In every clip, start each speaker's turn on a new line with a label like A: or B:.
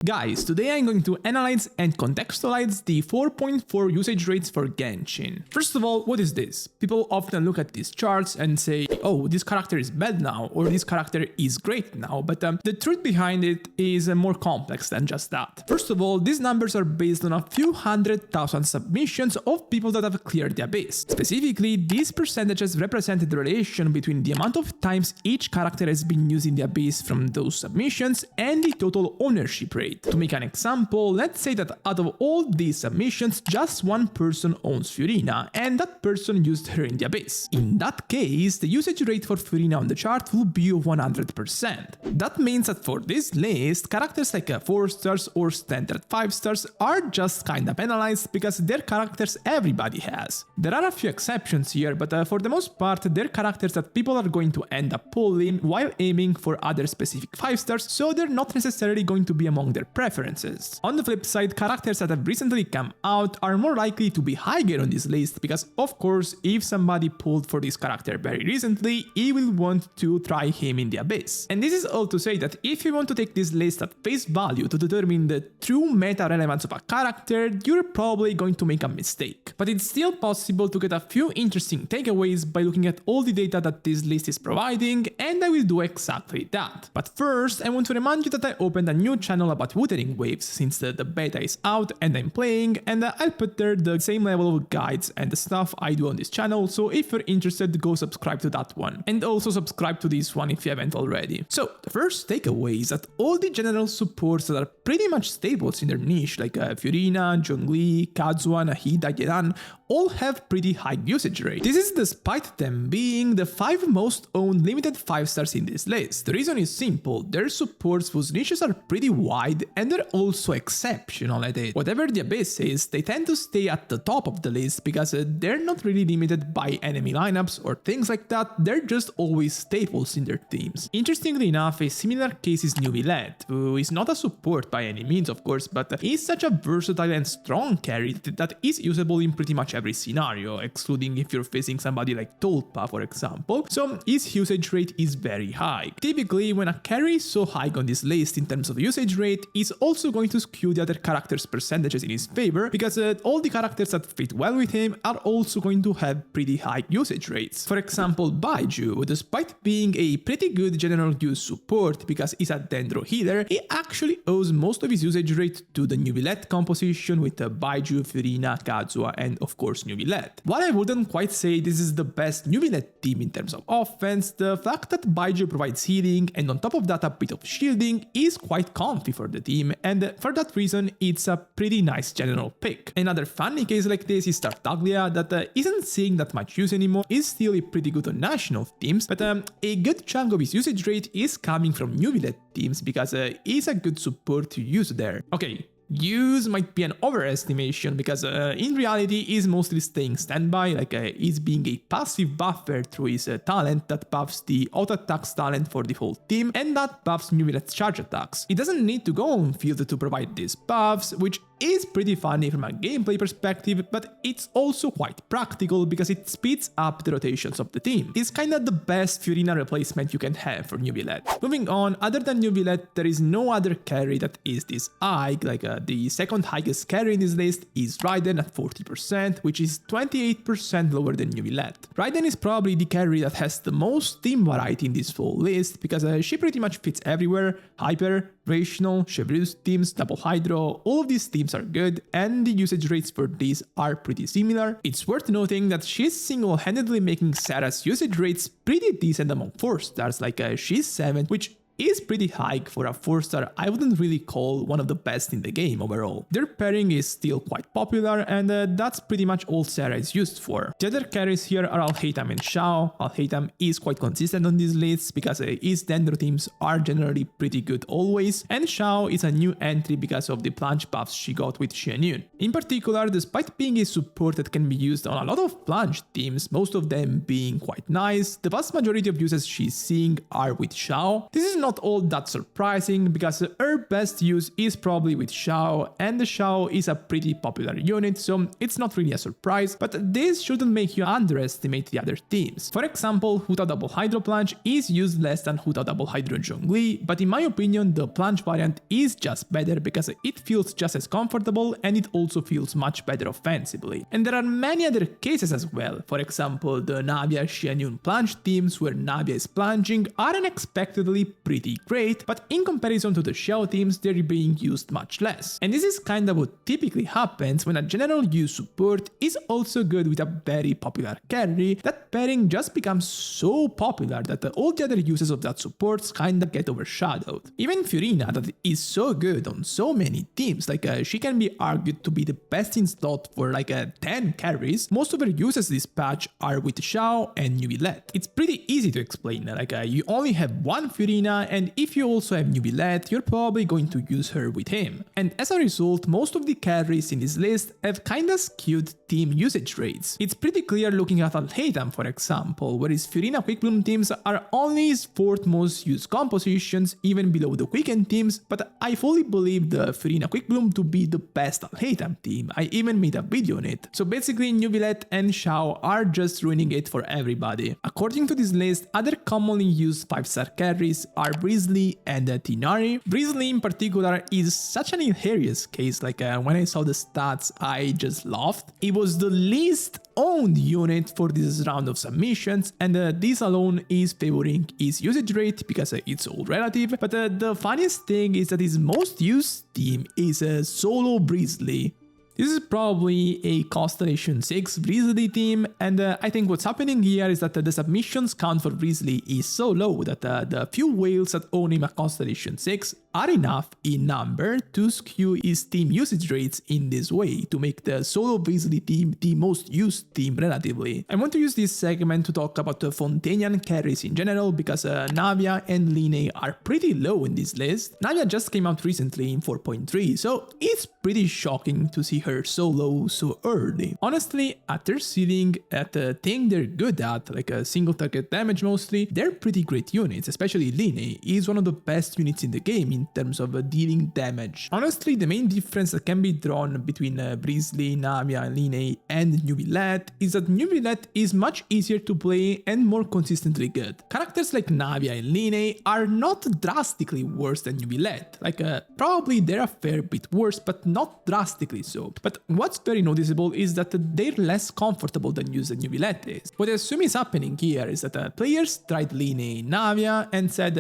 A: Guys, today I'm going to analyze and contextualize the 4.4 usage rates for Genshin. First of all, what is this? People often look at these charts and say, oh, this character is bad now, or this character is great now, but the truth behind it is more complex than just that. First of all, these numbers are based on a few 100,000 submissions of people that have cleared the abyss. Specifically, these percentages represent the relation between the amount of times each character has been using the abyss from those submissions and the total ownership rate. To make an example, let's say that out of all these submissions, just one person owns Furina, and that person used her in the abyss. In that case, the usage rate for Furina on the chart will be 100%. That means that for this list, characters like 4 stars or standard 5 stars are just kinda penalized because they're characters everybody has. There are a few exceptions here, but for the most part, they're characters that people are going to end up pulling while aiming for other specific 5 stars, so they're not necessarily going to be among their preferences. On the flip side, characters that have recently come out are more likely to be higher on this list because, of course, if somebody pulled for this character very recently, he will want to try him in the abyss. And this is all to say that if you want to take this list at face value to determine the true meta relevance of a character, you're probably going to make a mistake. But it's still possible to get a few interesting takeaways by looking at all the data that this list is providing, and I will do exactly that. But first, I want to remind you that I opened a new channel about Wuthering Waves since the beta is out and I'm playing, and I'll put there the same level of guides and the stuff I do on this channel, so if you're interested, go subscribe to that one. And also subscribe to this one if you haven't already. So, the first takeaway is that all the general supports that are pretty much staples in their niche, like Furina, Zhongli, Kazuha, Nahida, Yeran, all have pretty high usage rate. This is despite them being the 5 most owned limited 5 stars in this list. The reason is simple, their supports whose niches are pretty wide and they're also exceptional at it. Whatever the abyss is, they tend to stay at the top of the list because they're not really limited by enemy lineups or things like that, they're just always staples in their teams. Interestingly enough, a similar case is Neuvillette, who is not a support by any means of course, but is such a versatile and strong carry that is usable in pretty much every scenario, excluding if you're facing somebody like Tolpa for example, so his usage rate is very high. Typically, when a carry is so high on this list in terms of usage rate, it's also going to skew the other characters' percentages in his favor, because all the characters that fit well with him are also going to have pretty high usage rates. For example, Baiju, despite being a pretty good general use support because he's a Dendro healer, he actually owes most of his usage rate to the Neuvillette composition with Baiju, Furina, Kazuha, and of course Neuvillette. While I wouldn't quite say this is the best Neuvillette team in terms of offense, the fact that Baiju provides healing and on top of that a bit of shielding is quite comfy for the team, and for that reason it's a pretty nice general pick. Another funny case like this is Tartaglia, that isn't seeing that much use anymore, is still pretty good on national teams, but a good chunk of his usage rate is coming from Neuvillette teams because he's a good support to use there. Okay, use might be an overestimation because in reality he's mostly staying standby, like he's being a passive buffer through his talent that buffs the auto attacks talent for the whole team and that buffs Neuvillette's charge attacks. He doesn't need to go on field to provide these buffs, which is pretty funny from a gameplay perspective, but it's also quite practical because it speeds up the rotations of the team. It's kinda the best Furina replacement you can have for Neuvillette. Moving on, other than Neuvillette, there is no other carry that is this high, like the second highest carry in this list is Raiden at 40%, which is 28% lower than Neuvillette. Raiden is probably the carry that has the most team variety in this full list because she pretty much fits everywhere. Hyper, Rational, Chevreuse teams, Double Hydro, all of these teams are good and the usage rates for these are pretty similar. It's worth noting that she's single-handedly making Sarah's usage rates pretty decent among 4 stars, like she's 7, which is pretty high for a 4 star. I wouldn't really call one of the best in the game overall. Their pairing is still quite popular and that's pretty much all Sarah is used for. The other carries here are Alhaitham and Xiao. Alhaitham is quite consistent on these lists because his Dendro teams are generally pretty good always, and Xiao is a new entry because of the plunge buffs she got with Xianyun. In particular, despite being a support that can be used on a lot of plunge teams, most of them being quite nice, the vast majority of uses she's seeing are with Xiao. This is not not all that surprising because her best use is probably with Xiao, and the Xiao is a pretty popular unit, so it's not really a surprise, but this shouldn't make you underestimate the other teams. For example, Huta Double Hydro Plunge is used less than Huta Double Hydro Zhongli, but in my opinion the Plunge variant is just better because it feels just as comfortable and it also feels much better offensively. And there are many other cases as well. For example, the Navia Xianyun Plunge teams where Navia is plunging are unexpectedly pretty great, but in comparison to the Xiao teams they're being used much less. And this is kinda what typically happens when a general use support is also good with a very popular carry. That pairing just becomes so popular that all the other uses of that support kinda get overshadowed. Even Furina, that is so good on so many teams, like she can be argued to be the best in slot for like 10 carries, most of her uses this patch are with Xiao and Neuvillette. It's pretty easy to explain, like you only have one Furina, and if you also have Neuvillette, you're probably going to use her with him. And as a result, most of the carries in this list have kinda skewed team usage rates. It's pretty clear looking at Al-Haytham, for example, where his Furina Quick Bloom teams are only his 4th most used compositions, even below the Quicken teams, but I fully believe the Furina Quick Bloom to be the best Al-Haytham team. I even made a video on it. So basically Neuvillette and Xiao are just ruining it for everybody. According to this list, other commonly used 5-star carries are Wriothesley and Tighnari. Wriothesley in particular is such an hilarious case, like when I saw the stats I just laughed. It was the least owned unit for this round of submissions, and this alone is favoring his usage rate because it's all relative, but the funniest thing is that his most used team is solo Wriothesley. This is probably a Constellation 6 Wriothesley team, and I think what's happening here is that the submissions count for Wriothesley is so low that the few whales that own him a Constellation 6 are enough in number to skew his team usage rates in this way, to make the solo Wriothesley team the most used team relatively. I want to use this segment to talk about the Fontanian carries in general, because Navia and Line are pretty low in this list. Navia just came out recently in 4.3, so it's pretty shocking to see her so low so early. Honestly, at their ceiling, at the thing they're good at, like a single target damage mostly, they're pretty great units, especially Line is one of the best units in the game in terms of dealing damage. Honestly, the main difference that can be drawn between Wriothesley, Navia, Line and Neuvillette is that Neuvillette is much easier to play and more consistently good. Characters like Navia and Line are not drastically worse than Neuvillette, like probably they're a fair bit worse, but not drastically so. But what's very noticeable is that they're less comfortable than used Neuvillette is. What I assume is happening here is that players tried Line and Navia and said,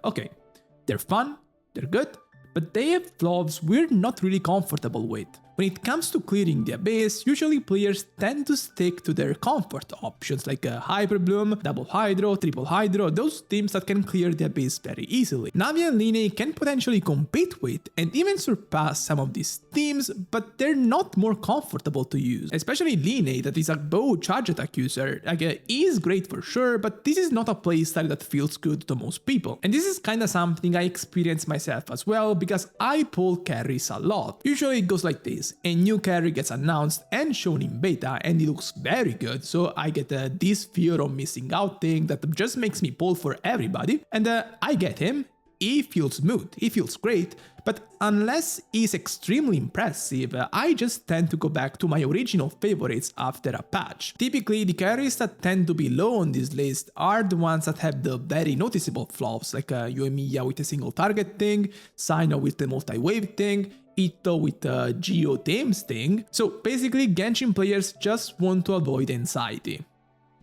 A: okay, they're fun, they're good, but they have flaws we're not really comfortable with. When it comes to clearing the abyss, usually players tend to stick to their comfort options like Hyper Bloom, Double Hydro, Triple Hydro, those teams that can clear the abyss very easily. Navi and Line can potentially compete with and even surpass some of these teams, but they're not more comfortable to use. Especially Line, that is a bow charge attack user, is great for sure, but this is not a playstyle that feels good to most people. And this is kinda something I experience myself as well, because I pull carries a lot. Usually it goes like this. A new carry gets announced and shown in beta and it looks very good, so I get this fear of missing out thing that just makes me pull for everybody, and I get him. He feels smooth, he feels great, but unless he's extremely impressive, I just tend to go back to my original favorites after a patch. Typically, the carries that tend to be low on this list are the ones that have the very noticeable flaws, like Yoimiya with a single target thing, Sino with the multi-wave thing, Ito with the Geo Thames thing. So basically, Genshin players just want to avoid anxiety.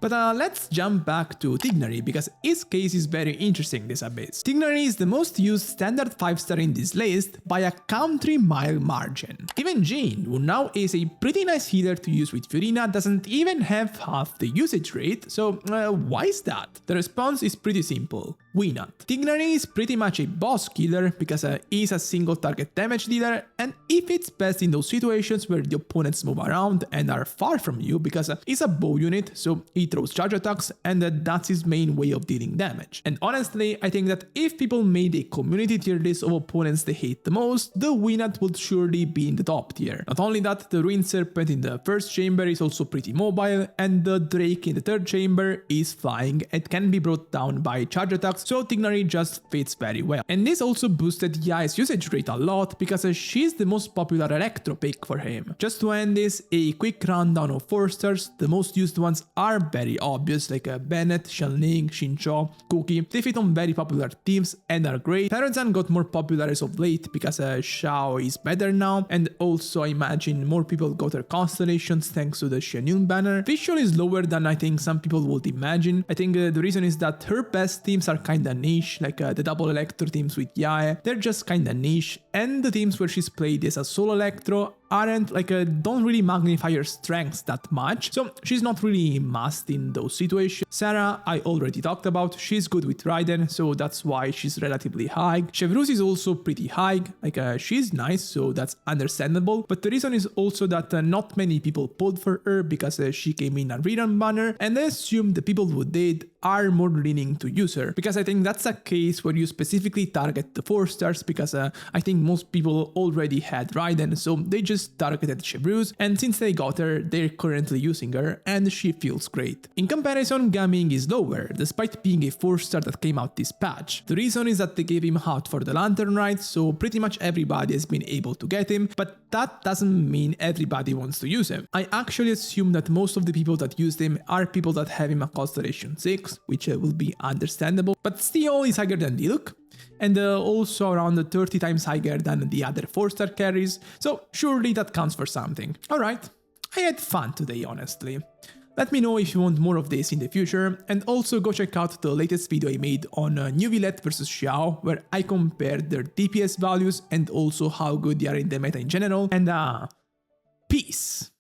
A: But let's jump back to Tighnari, because his case is very interesting this abyss. Tighnari is the most used standard 5-star in this list by a country-mile margin. Even Jane, who now is a pretty nice healer to use with Furina, doesn't even have half the usage rate, so why is that? The response is pretty simple. Why not? Tighnari is pretty much a boss killer because he's a single target damage dealer, and if it's best in those situations where the opponents move around and are far from you, because he's a bow unit, so it throws charge attacks, and that's his main way of dealing damage. And honestly, I think that if people made a community tier list of opponents they hate the most, the Wriothesley would surely be in the top tier. Not only that, the Ruined Serpent in the first chamber is also pretty mobile, and the Drake in the third chamber is flying and can be brought down by charge attacks, so Tighnari just fits very well. And this also boosted Yae's usage rate a lot because she's the most popular electro pick for him. Just to end this, a quick rundown of 4 stars. The most used ones are very obvious, like Bennett, Xiangling, Xingqiu, Cookie. They fit on very popular teams and are great. Parozan got more popular as of late because Xiao is better now, and also I imagine more people got her constellations thanks to the Xianyun banner. Visual is lower than I think some people would imagine. I think the reason is that her best teams are kinda niche, like the double electro teams with Yae. They're just kinda niche, and the teams where she's played as a solo electro aren't don't really magnify her strengths that much, so she's not really must in those situations. Sarah, I already talked about, she's good with Raiden, so that's why she's relatively high. Chevreuse is also pretty high, she's nice, so that's understandable, but the reason is also that not many people pulled for her because she came in a rerun banner, and I assume the people who did are more leaning to use her, because I think that's a case where you specifically target the 4 stars, because I think most people already had Raiden, so they just targeted Chevreuse, and since they got her, they're currently using her, and she feels great. In comparison, Gaming is lower, despite being a 4 star that came out this patch. The reason is that they gave him out for the Lantern Rite, so pretty much everybody has been able to get him, but that doesn't mean everybody wants to use him. I actually assume that most of the people that used him are people that have him at Constellation 6, which will be understandable, but still is higher than Diluc, and also around 30 times higher than the other 4-star carries, so surely that counts for something. Alright, I had fun today, honestly. Let me know if you want more of this in the future, and also go check out the latest video I made on Neuvillette vs Xiao, where I compared their DPS values and also how good they are in the meta in general, and peace!